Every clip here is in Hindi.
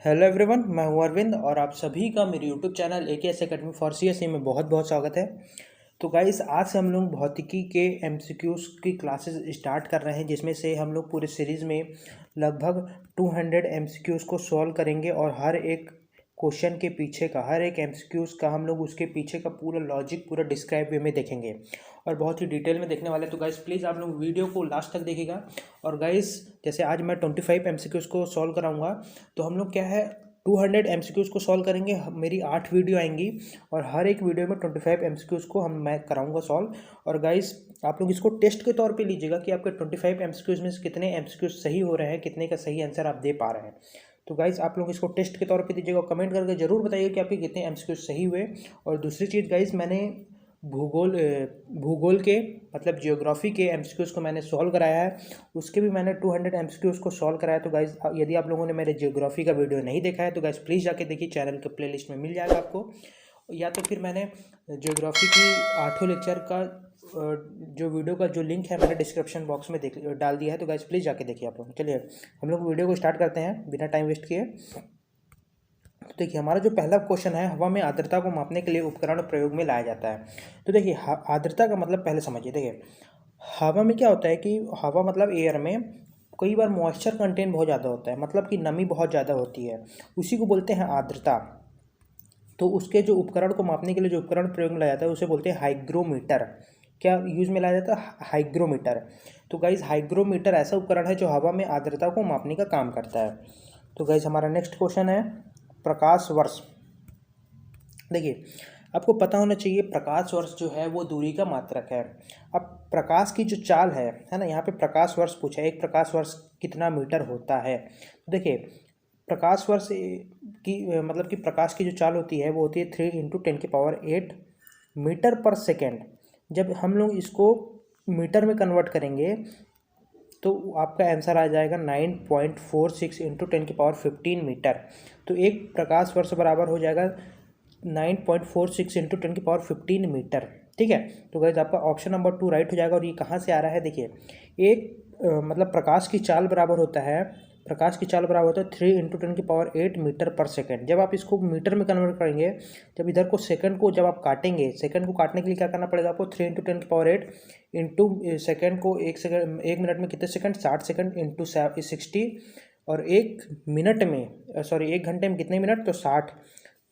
हेलो एवरीवन, मैं हूं अरविंद और आप सभी का मेरे YouTube channel AKS academy for CSE में बहुत बहुत स्वागत है। तो गाइस, आज से हम लोग भौतिकी के MCQs की क्लासेस स्टार्ट कर रहे हैं, जिसमें से हम लोग पूरे सीरीज़ में लगभग 200 MCQs को सॉल्व करेंगे और हर एक क्वेश्चन के पीछे का, हर एक MCQs का हम लोग उसके पीछे का पूरा लॉजिक पूरा डिस्क्राइब वे में देखेंगे और बहुत ही डिटेल में देखने वाले। तो गाइस प्लीज़ आप लोग वीडियो को लास्ट तक देखिएगा। और गाइस, जैसे आज मैं 25 MCQs को सॉल्व कराऊंगा, तो हम लोग क्या है 200 MCQs को सॉल्व करेंगे। मेरी 8 वीडियो आएंगी और हर एक वीडियो में 25 MCQs को मैं कराऊंगा सॉल्व। और गाइस, आप लोग इसको टेस्ट के तौर पे लीजिएगा कि आपके 25 MCQs में से कितने MCQs सही हो रहे हैं, कितने का सही आंसर आप दे पा रहे हैं। तो गाइस, आप लोग इसको टेस्ट के तौर पे दीजिएगा और कमेंट करके ज़रूर बताइए कि आपके कितने MCQs सही हुए। और दूसरी चीज़ गाइस, मैंने भूगोल के मतलब जियोग्राफी के MCQs को मैंने सॉल्व कराया है, उसके भी मैंने 200 MCQs को सॉल्व कराया। तो गाइज, यदि आप लोगों ने मेरे जियोग्राफी का वीडियो नहीं देखा है तो गाइज प्लीज़ जाके देखिए, चैनल के प्लेलिस्ट में मिल जाएगा आपको। या तो फिर मैंने जियोग्राफी की 8वें लेक्चर का जो वीडियो का जो लिंक है मैंने डिस्क्रिप्शन बॉक्स में डाल दिया है। तो गाइज प्लीज़ जाके देखिए आप लोग। चलिए हम लोग वीडियो को स्टार्ट करते हैं बिना टाइम वेस्ट किए। तो देखिए, हमारा जो पहला क्वेश्चन है, हवा में आर्द्रता को मापने के लिए उपकरण प्रयोग में लाया जाता है। तो देखिए, आर्द्रता का मतलब पहले समझिए। देखिए, हवा में क्या होता है कि हवा मतलब एयर में कई बार मॉइस्चर कंटेंट बहुत ज़्यादा होता है, मतलब कि नमी बहुत ज़्यादा होती है, उसी को बोलते हैं आर्द्रता। तो उसके जो उपकरण को मापने के लिए जो उपकरण प्रयोग में लाया जाता है उसे बोलते हैं हाइग्रोमीटर। क्या यूज में लाया जाता है? हाइग्रोमीटर। तो गाइज, हाइग्रोमीटर ऐसा उपकरण है जो हवा में आर्द्रता को मापने का काम करता है। तो गाइज, हमारा नेक्स्ट क्वेश्चन है प्रकाश वर्ष। देखिए, आपको पता होना चाहिए प्रकाश वर्ष जो है वो दूरी का मात्रक है। अब प्रकाश की जो चाल है ना, यहाँ पे प्रकाश वर्ष पूछा है, एक प्रकाश वर्ष कितना मीटर होता है। तो देखिए, प्रकाश वर्ष की मतलब कि प्रकाश की जो चाल होती है वो होती है 3 × 10⁸ मीटर पर सेकेंड। जब हम लोग इसको मीटर में कन्वर्ट करेंगे तो आपका आंसर आ जाएगा 9.46 × 10⁻15 मीटर। तो एक प्रकाश वर्ष बराबर हो जाएगा 9.46 × 10⁻15 मीटर। ठीक है। तो गाइस, आपका ऑप्शन नंबर 2 राइट हो जाएगा। और ये कहाँ से आ रहा है? देखिए, एक मतलब प्रकाश की चाल बराबर होता है 3 × 10⁸ मीटर पर सेकेंड। जब आप इसको मीटर में कन्वर्ट करेंगे, जब इधर को सेकंड को जब आप काटेंगे, सेकंड को काटने के लिए क्या करना पड़ेगा आपको? 3 × 10⁸ इंटू सेकेंड को, एक मिनट में कितने सेकंड? 60 second into 60। और एक मिनट में सॉरी एक घंटे में कितने मिनट? तो 60।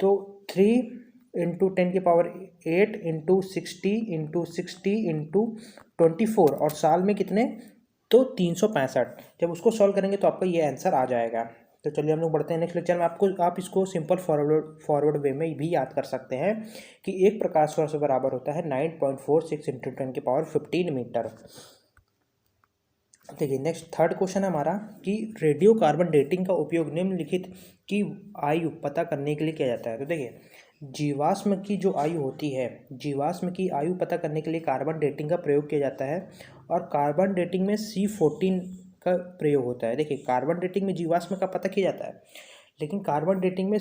तो 3 × 10⁸ इंटू 60 इंटू 24 और साल में कितने? तो 365। जब उसको सॉल्व करेंगे तो आपका ये आंसर आ जाएगा। तो चलिए हम लोग बढ़ते हैं नेक्स्ट लेक्चर में। आप इसको सिंपल फॉरवर्ड वे में भी याद कर सकते हैं कि एक प्रकाश वर्ष बराबर होता है 9.46 × 10⁻15 मीटर। देखिए, नेक्स्ट थर्ड क्वेश्चन है हमारा कि रेडियो कार्बन डेटिंग का उपयोग निम्नलिखित की आयु पता करने के लिए किया जाता है। तो देखिए, जीवाश्म की जो आयु होती है, जीवाश्म की आयु पता करने के लिए कार्बन डेटिंग का प्रयोग किया जाता है और कार्बन डेटिंग में C14 का प्रयोग होता है। देखिए, कार्बन डेटिंग में जीवाश्म का पता किया जाता है, लेकिन कार्बन डेटिंग में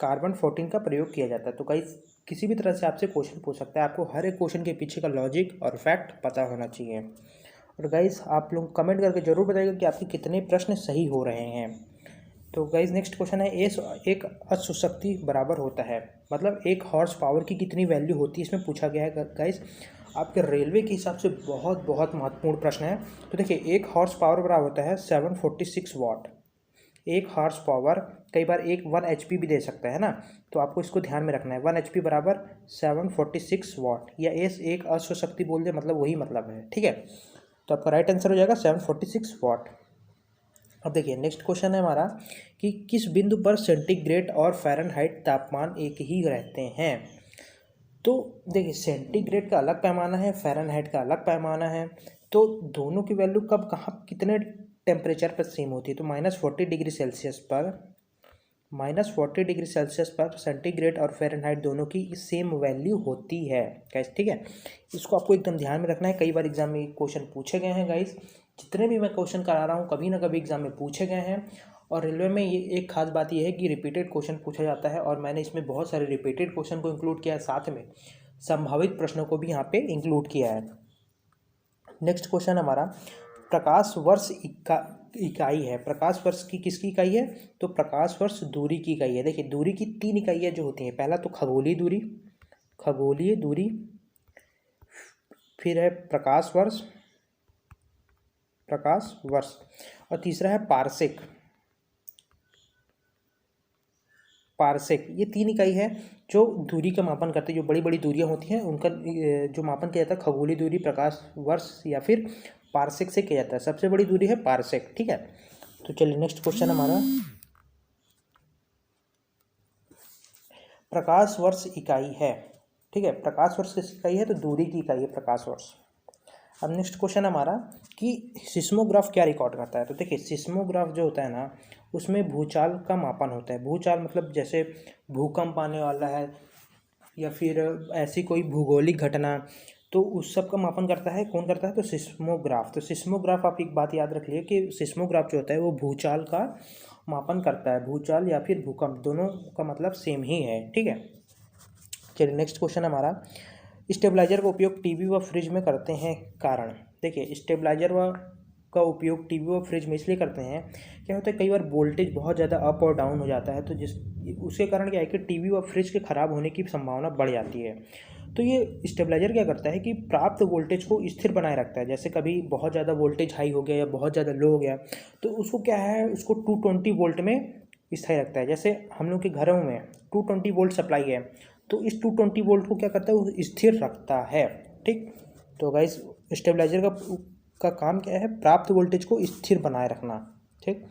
कार्बन 14 का प्रयोग किया जाता है। तो कई किसी भी तरह से आपसे क्वेश्चन पूछ सकता है, आपको हर एक क्वेश्चन के पीछे का लॉजिक और फैक्ट पता होना चाहिए। और गाइस, आप लोग कमेंट करके ज़रूर बताइएगा कि आपके कितने प्रश्न सही हो रहे हैं। तो गाइस, नेक्स्ट क्वेश्चन है एक अश्वशक्ति बराबर होता है, मतलब एक हॉर्स पावर की कितनी वैल्यू होती है, इसमें पूछा गया है। गाइस, आपके रेलवे के हिसाब से बहुत बहुत महत्वपूर्ण प्रश्न है। तो देखिए, एक हॉर्स पावर बराबर होता है 746 वाट। एक हॉर्स पावर कई बार 1 HP भी दे सकता है ना, तो आपको इसको ध्यान में रखना है। 1 HP बराबर 746 वाट, या एक अश्वशक्ति बोल दे मतलब वही मतलब है। ठीक है, तो आपका राइट आंसर हो जाएगा 746 वाट। अब देखिए, नेक्स्ट क्वेश्चन है हमारा कि किस बिंदु पर सेंटीग्रेड और फ़ारेनहाइट तापमान एक ही रहते हैं। तो देखिए, सेंटीग्रेड का अलग पैमाना है, फ़ारेनहाइट का अलग पैमाना है। तो दोनों की वैल्यू कब कहाँ कितने टेम्परेचर पर सेम होती है? तो -40 डिग्री सेल्सियस पर सेंटीग्रेड और फ़ारेनहाइट दोनों की सेम वैल्यू होती है गाइस। ठीक है, इसको आपको एकदम ध्यान में रखना है। कई बार एग्जाम में क्वेश्चन पूछे गए हैं गाइस, जितने भी मैं क्वेश्चन करा रहा हूँ कभी ना कभी एग्जाम में पूछे गए हैं। और रेलवे में ये एक खास बात यह है कि रिपीटेड क्वेश्चन पूछा जाता है, और मैंने इसमें बहुत सारे रिपीटेड क्वेश्चन को इंक्लूड किया है, साथ में संभावित प्रश्नों को भी यहाँ पे इंक्लूड किया है। नेक्स्ट क्वेश्चन हमारा प्रकाश वर्ष इकाई है। प्रकाश वर्ष की किसकी इकाई है? तो प्रकाश वर्ष दूरी की इकाई है। देखिए दूरी की 3 इकाइयाँ जो होती हैं, पहला तो खगोलीय दूरी, फिर है प्रकाश वर्ष, और तीसरा है पारसेक। ये 3 इकाई है जो दूरी का मापन करते हैं। जो बड़ी बड़ी दूरियां होती हैं उनका जो मापन किया जाता है खगोलीय दूरी, प्रकाश वर्ष या फिर पारसेक से किया जाता है। सबसे बड़ी दूरी है पारसेक। ठीक है, तो चलिए नेक्स्ट क्वेश्चन हमारा, प्रकाश वर्ष इकाई है। ठीक है, प्रकाश वर्ष किसकी इकाई है? तो दूरी की इकाई है प्रकाश वर्ष। अब नेक्स्ट क्वेश्चन हमारा कि सिस्मोग्राफ क्या रिकॉर्ड करता है। तो देखिए सिस्मोग्राफ जो होता है ना, उसमें भूचाल का मापन होता है। भूचाल मतलब जैसे भूकंप आने वाला है या फिर ऐसी कोई भूगोलिक घटना, तो उस सब का मापन करता है। कौन करता है? तो सिस्मोग्राफ। तो सिस्मोग्राफ आप एक बात याद रख लिए कि सिस्मोग्राफ जो होता है वो भूचाल का मापन करता है। भूचाल या फिर भूकंप दोनों का मतलब सेम ही है। ठीक है, चलिए नेक्स्ट क्वेश्चन हमारा, स्टेबलाइजर का उपयोग टीवी व फ्रिज में करते हैं, कारण। देखिए स्टेबलाइजर का उपयोग टीवी व फ्रिज में इसलिए करते हैं, क्या होता है कई बार वोल्टेज बहुत ज़्यादा अप और डाउन हो जाता है, तो उसके कारण क्या है कि टीवी व फ्रिज के ख़राब होने की संभावना बढ़ जाती है। तो ये स्टेबलाइजर क्या करता है कि प्राप्त वोल्टेज को स्थिर बनाए रखता है। जैसे कभी बहुत ज़्यादा वोल्टेज हाई हो गया या बहुत ज़्यादा लो हो गया, तो उसको क्या है, उसको 220 वोल्ट में स्थायी रखता है। जैसे हम लोग के घरों में 220 वोल्ट सप्लाई है, तो इस 220 वोल्ट को क्या करता है, वो स्थिर रखता है। ठीक, तो गाइस स्टेबलाइजर का काम क्या है? प्राप्त वोल्टेज को स्थिर बनाए रखना। ठीक,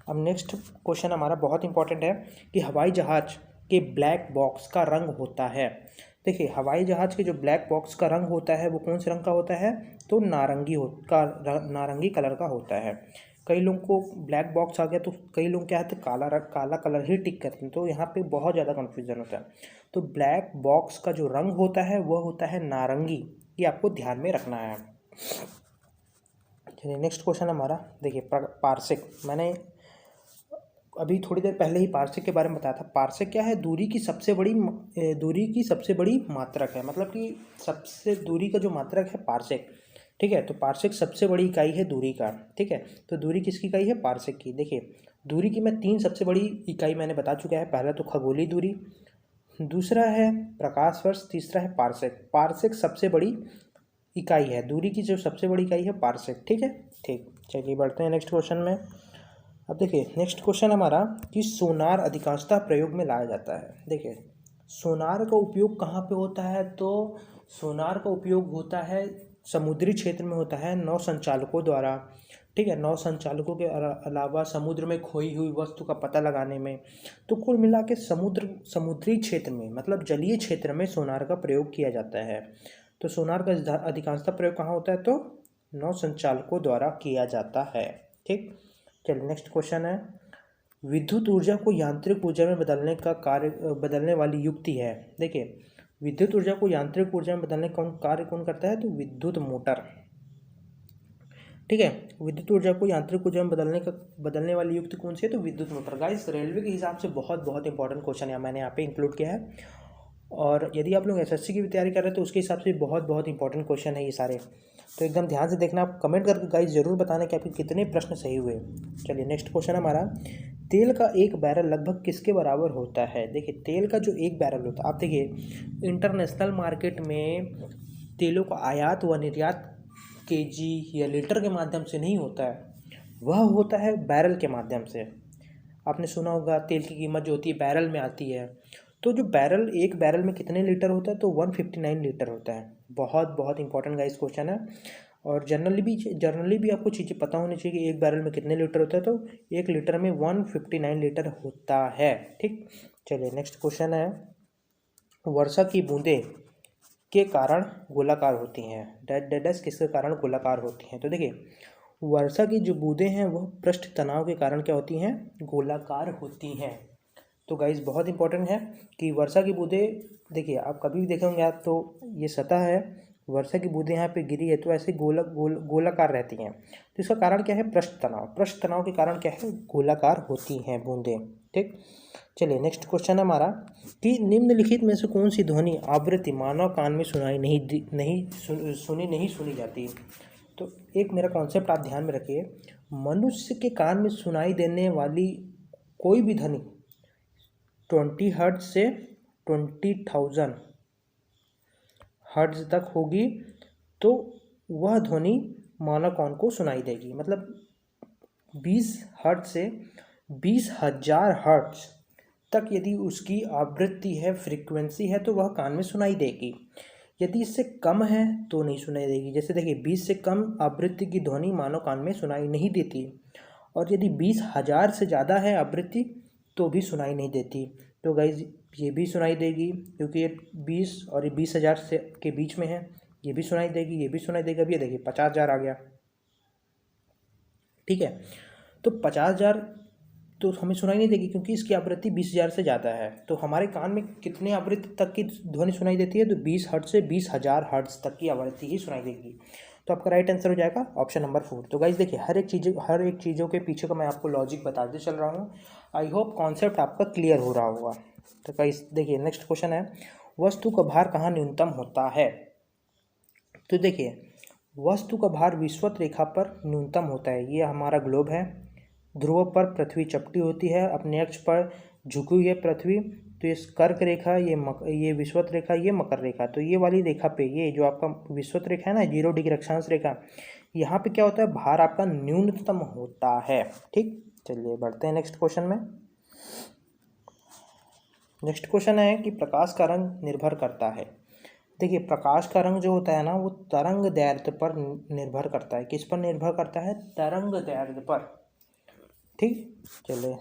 अब नेक्स्ट क्वेश्चन हमारा बहुत इंपॉर्टेंट है कि हवाई जहाज के ब्लैक बॉक्स का रंग होता है। देखिए हवाई जहाज के जो ब्लैक बॉक्स का रंग होता है वो कौन से रंग का होता है? तो नारंगी कलर का होता है। कई लोगों को ब्लैक बॉक्स आ गया तो कई लोग क्या है तो काला कलर ही टिक करते हैं, तो यहाँ पे बहुत ज़्यादा कन्फ्यूजन होता है। तो ब्लैक बॉक्स का जो रंग होता है वह होता है नारंगी, ये आपको ध्यान में रखना है। चलिए नेक्स्ट क्वेश्चन हमारा, देखिए पारसेक। मैंने अभी थोड़ी देर पहले ही पारसेक के बारे में बताया था। पारसेक क्या है? दूरी की सबसे बड़ी मात्रक है, मतलब कि सबसे दूरी का जो मात्रक है पारसेक। ठीक है, तो पारसेक सबसे बड़ी इकाई है दूरी का। ठीक है, तो दूरी किसकी इकाई है? पारसेक की। देखिए दूरी की मैं 3 सबसे बड़ी इकाई मैंने बता चुका है। पहला तो खगोलीय दूरी, दूसरा है प्रकाश वर्ष, तीसरा है पारसेक। पारसेक सबसे बड़ी इकाई है, दूरी की जो सबसे बड़ी इकाई है पारसेक। ठीक है, ठीक, चलिए बढ़ते हैं नेक्स्ट क्वेश्चन में। अब देखिए नेक्स्ट क्वेश्चन हमारा कि सोनार अधिकांशतः प्रयोग में लाया जाता है। देखिए सोनार का उपयोग कहाँ पे होता है? तो सोनार का उपयोग होता है समुद्री क्षेत्र में होता है, नौ संचालकों द्वारा। ठीक है, नौ संचालकों के अलावा समुद्र में खोई हुई वस्तु का पता लगाने में। तो कुल मिला के समुद्री क्षेत्र में मतलब जलीय क्षेत्र में सोनार का प्रयोग किया जाता है। तो सोनार का अधिकांशतः प्रयोग कहाँ होता है? तो नौ संचालकों द्वारा किया जाता है। ठीक, चलिए नेक्स्ट क्वेश्चन है, विद्युत ऊर्जा को यांत्रिक ऊर्जा में बदलने वाली युक्ति है। देखिए विद्युत ऊर्जा को यांत्रिक ऊर्जा में बदलने का कार्य कौन करता है? तो विद्युत मोटर। ठीक है, विद्युत ऊर्जा को यांत्रिक ऊर्जा में बदलने वाली युक्ति कौन सी है? तो विद्युत मोटर। गाइस रेलवे के हिसाब से बहुत इंपॉर्टेंट क्वेश्चन है, मैंने यहाँ पे इंक्लूड किया है। और यदि आप लोग एसएससी की भी तैयारी कर रहे हैं तो उसके हिसाब से बहुत इंपॉर्टेंट क्वेश्चन है ये सारे, तो एकदम ध्यान से देखना। आप कमेंट करके गाइस ज़रूर बताना कि आपके कितने प्रश्न सही हुए। चलिए नेक्स्ट क्वेश्चन हमारा, तेल का एक बैरल लगभग किसके बराबर होता है? देखिए तेल का जो एक बैरल होता है, आप देखिए इंटरनेशनल मार्केट में तेलों का आयात व निर्यात केजी या लीटर के माध्यम से नहीं होता है, वह होता है बैरल के माध्यम से। आपने सुना होगा तेल की कीमत जो होती है बैरल में आती है। तो जो एक बैरल में कितने लीटर होता है? तो 159 लीटर होता है। बहुत इंपॉर्टेंट गाइस क्वेश्चन है। और जनरली भी आपको चीज़ें पता होनी चाहिए कि एक बैरल में कितने लीटर होता है। तो 1 लीटर में 159 लीटर होता है। ठीक, चलिए नेक्स्ट क्वेश्चन है, वर्षा की बूंदें के कारण गोलाकार होती हैं। डैश किसके कारण गोलाकार होती हैं? तो देखिए वर्षा की जो बूंदें हैं वह पृष्ठ तनाव के कारण क्या होती हैं? गोलाकार होती हैं। तो गाइस बहुत इंपॉर्टेंट है कि वर्षा की बूंदें, देखिए आप कभी भी देखे होंगे आप, तो ये सतह है, वर्षा की बूंदें यहाँ पे गिरी है तो ऐसे गोलाकार रहती हैं। तो इसका कारण क्या है? पृष्ठ तनाव के कारण क्या है? गोलाकार होती हैं बूंदें। ठीक, चलिए नेक्स्ट क्वेश्चन हमारा कि निम्नलिखित में से कौन सी ध्वनि आवृत्ति मानव कान में सुनी जाती। तो एक मेरा कॉन्सेप्ट आप ध्यान में रखिए, मनुष्य के कान में सुनाई देने वाली कोई भी ध्वनि 20 हर्ट्ज से 20,000 हर्ट्ज तक होगी तो वह ध्वनि मानव कान को सुनाई देगी। मतलब 20 हर्ट्ज से 20,000 हर्ट्ज तक यदि उसकी आवृत्ति है, फ्रीक्वेंसी है, तो वह कान में सुनाई देगी। यदि इससे कम है तो नहीं सुनाई देगी। जैसे देखिए 20 से कम आवृत्ति की ध्वनि मानव कान में सुनाई नहीं देती, और यदि 20,000 से ज़्यादा है आवृत्ति तो भी सुनाई नहीं देती। तो गाइज ये भी सुनाई देगी क्योंकि ये 20 और ये 20,000 से के बीच में है, ये भी सुनाई देगी, ये भी सुनाई देगी। अब ये देखिए 50,000 आ गया, ठीक है। तो 50,000 तो हमें सुनाई नहीं देगी क्योंकि इसकी आवृत्ति 20,000 से ज़्यादा है। तो हमारे कान में कितने आवृत्ति तक की ध्वनि सुनाई देती है? तो 20 हर्ट्ज से 20,000 हर्ट्ज तक की आवृत्ति ही सुनाई देगी। तो आपका राइट आंसर हो जाएगा ऑप्शन नंबर 4। तो गाइज देखिए हर एक चीज़ों के पीछे का मैं आपको लॉजिक बताते चल रहा हूँ। आई होप कॉन्सेप्ट आपका क्लियर हो रहा होगा। तो गाइज देखिए नेक्स्ट क्वेश्चन है, वस्तु का भार कहाँ न्यूनतम होता है? तो देखिए वस्तु का भार विषुवत रेखा पर न्यूनतम होता है। ये हमारा ग्लोब है, ध्रुव पर पृथ्वी चपटी होती है, अपने अक्ष पर झुकी हुई है पृथ्वी। तो ये कर्क रेखा, ये विषुवत रेखा, ये मकर रेखा। तो ये वाली रेखा पे, ये जो आपका विषुवत रेखा है ना, 0 डिग्री अक्षांश रेखा, यहाँ पे क्या होता है? भार आपका न्यूनतम होता है। ठीक, चलिए बढ़ते हैं नेक्स्ट क्वेश्चन में। नेक्स्ट क्वेश्चन है कि प्रकाश का रंग निर्भर करता है। देखिए प्रकाश का रंग जो होता है ना, वो तरंग दैर्ध्य पर निर्भर करता है। किस पर निर्भर करता है? तरंग दैर्ध्य पर। ठीक, चलिए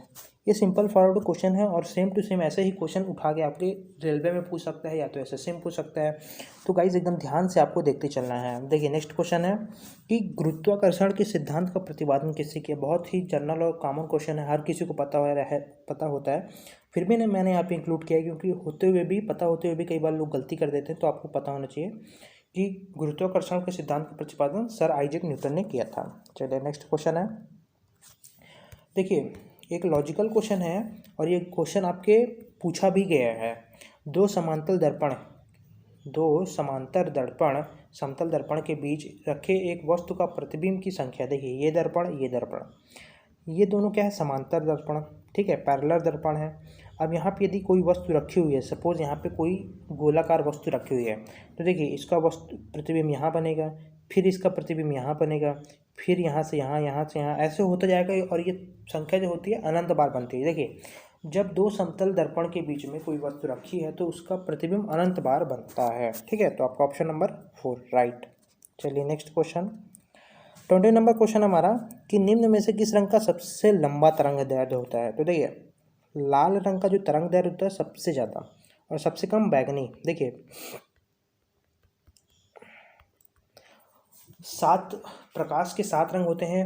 ये सिंपल फॉरवर्ड क्वेश्चन है और सेम टू सेम ऐसे ही क्वेश्चन उठा के आपके रेलवे में पूछ सकता है या तो एसएससी में पूछ सकता है। तो गाइज एकदम ध्यान से आपको देखते चलना है। देखिए नेक्स्ट क्वेश्चन है कि गुरुत्वाकर्षण के सिद्धांत का प्रतिपादन किससे किया? बहुत ही जनरल और कॉमन क्वेश्चन है, हर किसी को पता होता है। फिर भी मैंने यहाँ पे इंक्लूड किया है क्योंकि पता होते हुए भी कई बार लोग गलती कर देते हैं। तो आपको पता होना चाहिए कि गुरुत्वाकर्षण के सिद्धांत का प्रतिपादन सर आइजैक न्यूटन ने किया था। चलिए नेक्स्ट क्वेश्चन है, देखिए एक लॉजिकल क्वेश्चन है और ये क्वेश्चन आपके पूछा भी गया है। दो समांतर दर्पण समतल दर्पण के बीच रखे एक वस्तु का प्रतिबिंब की संख्या। देखिए ये दर्पण ये दोनों क्या है? समांतर दर्पण, ठीक है, पैरेलल दर्पण है। अब यहाँ पे यदि कोई वस्तु रखी हुई है, सपोज यहाँ पे कोई गोलाकार वस्तु रखी हुई है, तो देखिए इसका वस्तु प्रतिबिंब यहाँ बनेगा, फिर इसका प्रतिबिंब यहाँ बनेगा, फिर यहाँ से यहाँ, यहाँ से यहाँ, ऐसे होता जाएगा और ये संख्या जो होती है अनंत बार बनती है। देखिए जब दो समतल दर्पण के बीच में कोई वस्तु रखी है तो उसका प्रतिबिंब अनंत बार बनता है। ठीक है, तो आपका ऑप्शन नंबर 4 राइट। चलिए नेक्स्ट क्वेश्चन, 20 नंबर क्वेश्चन हमारा कि निम्न में से किस रंग का सबसे लंबा तरंग दैर्ध्य होता है? तो देखिए लाल रंग का जो तरंग दैर्ध्य होता है सबसे ज़्यादा और सबसे कम बैगनी। देखिए 7 प्रकाश के 7 रंग होते हैं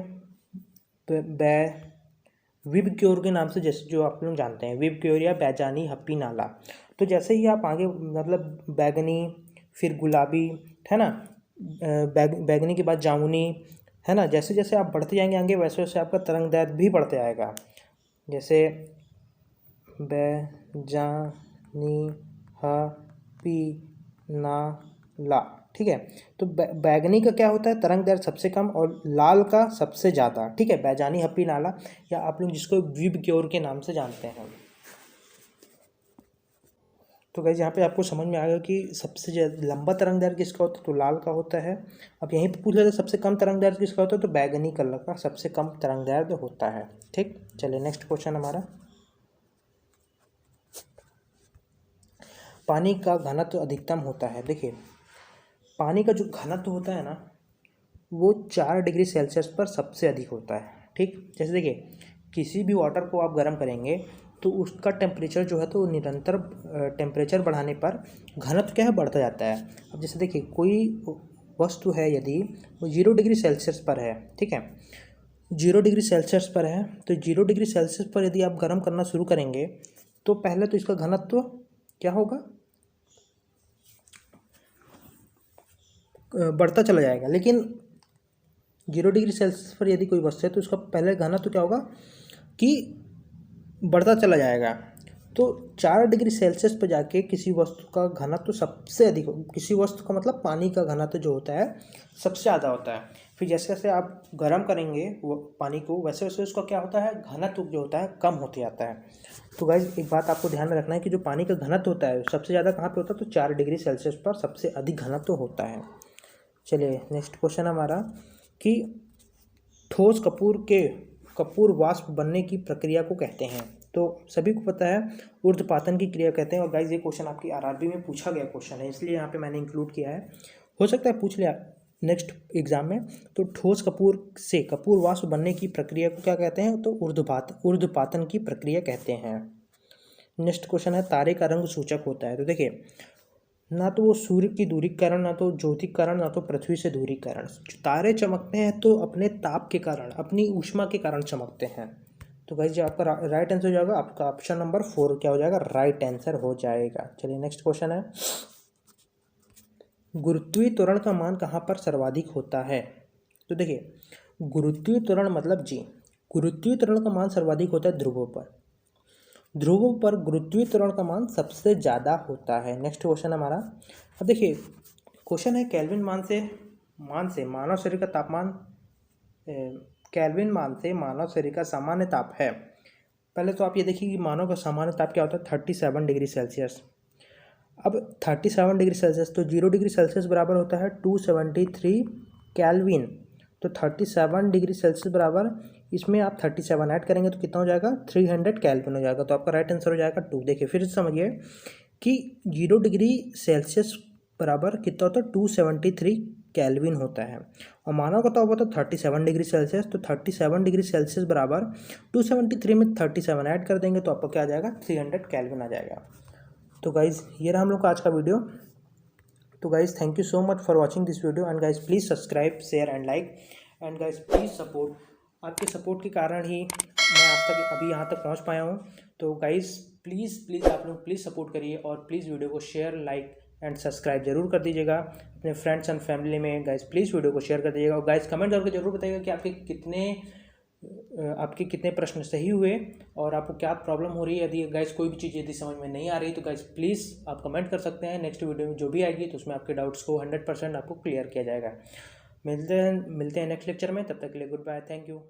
विबग्योर के नाम से, जैसे जो आप लोग जानते हैं विबग्योर या बैजानी, हप्पी, नाला। तो जैसे ही आप आगे मतलब बैगनी, फिर गुलाबी, है ना, बैगनी के बाद जामुनी, है ना, जैसे जैसे आप बढ़ते जाएंगे आगे वैसे वैसे आपका तरंग दैर्ध्य भी बढ़ते आएगा। जैसे बैजानी, हप्पी, नाला, ठीक है। तो बैगनी का क्या होता है? तरंग दैर्ध्य सबसे कम और लाल का सबसे ज़्यादा। ठीक है, बैजानी, हप्पी, नाला, या आप लोग जिसको विबग्योर के नाम से जानते हैं। तो गाइस यहाँ पे आपको समझ में आएगा कि सबसे लंबा तरंग दैर्ध्य किसका होता है? तो लाल का होता है। अब यहीं पे पूछ लेते सबसे कम तरंग दैर्ध्य किसका होता है? तो बैगनी कलर का सबसे कम तरंग दैर्ध्य होता है। ठीक, चलिए नेक्स्ट क्वेश्चन हमारा, पानी का घनत्व अधिकतम होता है। देखिए पानी का जो घनत्व होता है ना, वो 4 डिग्री सेल्सियस पर सबसे अधिक होता है। ठीक, जैसे देखिए किसी भी वाटर को आप गर्म करेंगे तो उसका टेम्परेचर जो है तो निरंतर टेम्परेचर बढ़ाने पर घनत्व क्या है? बढ़ता जाता है। अब जैसे देखिए कोई वस्तु है यदि वो 0 डिग्री सेल्सियस पर है, ठीक है, 0 डिग्री सेल्सियस पर है, तो 0 डिग्री सेल्सियस पर यदि आप गर्म करना शुरू करेंगे तो पहले तो इसका घनत्व क्या होगा? बढ़ता चला जाएगा। लेकिन 0 डिग्री सेल्सियस पर यदि कोई वस्तु है तो उसका पहले घनत्व क्या होगा कि बढ़ता चला जाएगा। तो 4 डिग्री सेल्सियस पर जाके किसी वस्तु का घनत्व सबसे अधिक, किसी वस्तु का मतलब पानी का घनत्व जो होता है सबसे ज़्यादा होता है। फिर जैसे जैसे आप गर्म करेंगे वो पानी को, वैसे वैसे उसका क्या होता है, घनत्व जो होता है कम होते जाता है। तो गाइज एक बात आपको ध्यान में रखना है कि जो पानी का घनत्व होता है सबसे ज़्यादा कहाँ पे होता है, तो 4 डिग्री सेल्सियस पर सबसे अधिक घनत्व होता है। चलिए नेक्स्ट क्वेश्चन हमारा कि ठोस कपूर वाष्प बनने की प्रक्रिया को कहते हैं। तो सभी को पता है ऊर्ध्वपातन की क्रिया कहते हैं। और गाइज ये क्वेश्चन आपकी आरआरबी में पूछा गया क्वेश्चन है, इसलिए यहाँ पे मैंने इंक्लूड किया है, हो सकता है पूछ लिया नेक्स्ट एग्जाम में। तो ठोस कपूर से कपूर वाष्प बनने की प्रक्रिया को क्या कहते हैं, तो ऊर्ध्वपातन की प्रक्रिया कहते हैं। नेक्स्ट क्वेश्चन है तारे का रंग सूचक होता है। तो देखिए ना तो वो सूर्य की दूरी के कारण, ना तो ज्योति के कारण, ना तो पृथ्वी से दूरी के कारण। तारे चमकते हैं तो अपने ताप के कारण, अपनी ऊष्मा के कारण चमकते हैं। तो गाइस जो आपका राइट आंसर हो जाएगा, आपका ऑप्शन नंबर 4 क्या हो जाएगा, राइट आंसर हो जाएगा। चलिए नेक्स्ट क्वेश्चन है गुरुत्वीय त्वरण का मान कहाँ पर सर्वाधिक होता है। तो देखिए गुरुत्वीय त्वरण मतलब जी, गुरुत्वीय त्वरण का मान सर्वाधिक होता है ध्रुवों पर। ध्रुवों पर गुरुत्वीय त्वरण का मान सबसे ज़्यादा होता है। नेक्स्ट क्वेश्चन हमारा, अब देखिए क्वेश्चन है केल्विन मान से मानव शरीर का तापमान, केल्विन मान से मानव शरीर का सामान्य ताप है। पहले तो आप ये देखिए कि मानव का सामान्य ताप क्या होता है, 37 डिग्री सेल्सियस। अब 37 डिग्री सेल्सियस तो 0 डिग्री सेल्सियस बराबर होता है 273 केल्विन। तो 37 डिग्री सेल्सियस बराबर, इसमें आप 37 ऐड करेंगे तो कितना हो जाएगा, 300 केल्विन हो जाएगा। तो आपका राइट आंसर हो जाएगा 2। देखिए फिर से समझिए कि 0 डिग्री सेल्सियस बराबर कितना होता है, 273 केल्विन होता है। और मानव का ताप होता है 37 डिग्री सेल्सियस। तो 37 डिग्री सेल्सियस बराबर 273 में 37 ऐड कर देंगे तो आपको क्या आ जाएगा, 300 केल्विन आ जाएगा। तो गाइज़ ये रहा हम लोग का आज का वीडियो। तो guys thank you so much for watching this video and guys please subscribe share and like and guys please support. आपके सपोर्ट के कारण ही मैं आप तक अभी यहाँ तक पहुँच पाया हूँ। तो गाइज़ प्लीज़ आप लोग प्लीज़ सपोर्ट करिए और प्लीज़ वीडियो को शेयर लाइक एंड सब्सक्राइब जरूर कर दीजिएगा अपने फ्रेंड्स एंड फैमिली में। गाइज़ प्लीज़ वीडियो को शेयर कर दीजिएगा और गाइज़ कमेंट करके जरूर बताइएगा कि आपके कितने प्रश्न सही हुए और आपको क्या प्रॉब्लम हो रही है। यदि गाइस कोई भी चीज़ यदि समझ में नहीं आ रही तो गाइस प्लीज़ आप कमेंट कर सकते हैं। नेक्स्ट वीडियो में जो भी आएगी तो उसमें आपके डाउट्स को 100% आपको क्लियर किया जाएगा। मिलते हैं नेक्स्ट लेक्चर में, तब तक के लिए गुड बाय, थैंक यू।